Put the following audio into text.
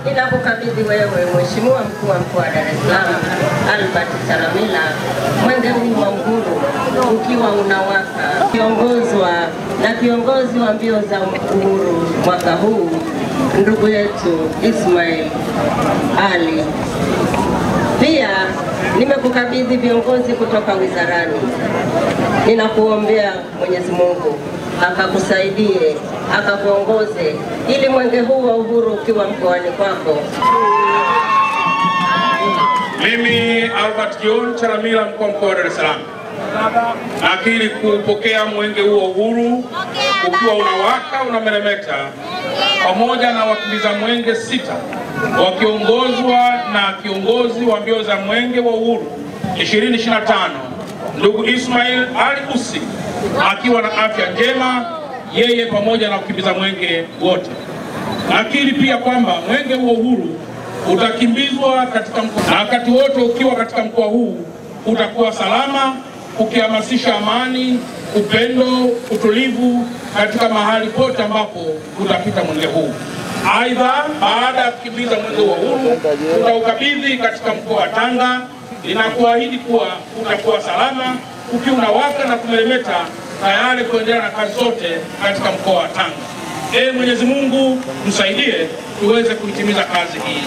Ninakukabidhi wewe Mheshimiwa Mkuu wa Mkoa wa Dar es Salaam Albert Chalamila mwenge huu wa uhuru ukiwa unawaka, kiongozwa na kiongozi wa mbio za uhuru mwaka huu ndugu yetu Ismail Ali. Pia nimekukabidhi viongozi kutoka wizarani. Ninakuombea Mwenyezi Mungu akakusaidie, akakuongoze ili mwenge huu wa uhuru ukiwa mkoani kwako. Mimi Albert John Chalamila, mkuu wa mkoa wa Dar es Salaam, nakiri kupokea mwenge huu wa uhuru ukiwa unawaka unameremeta, pamoja na wakimbiza mwenge 6 wakiongozwa na kiongozi wa mbio za mwenge wa uhuru 2025 ndugu Ismail Ali Usi, akiwa na afya njema yeye pamoja na wakimbiza mwenge wote. Nakiri pia kwamba mwenge wa uhuru utakimbizwa katika mkoa, na wakati wote ukiwa katika mkoa huu utakuwa salama, ukihamasisha amani, upendo, utulivu katika mahali pote ambapo utapita mwenge huu. Aidha, baada ya kukimbiza mwenge wa uhuru utaukabidhi katika mkoa wa Tanga. Ninakuahidi kuwa utakuwa salama ukiwa unawaka na kumeremeta, tayari kuendelea na kazi zote katika mkoa wa Tanga. Mwenyezi Mungu tusaidie tuweze kuitimiza kazi hii.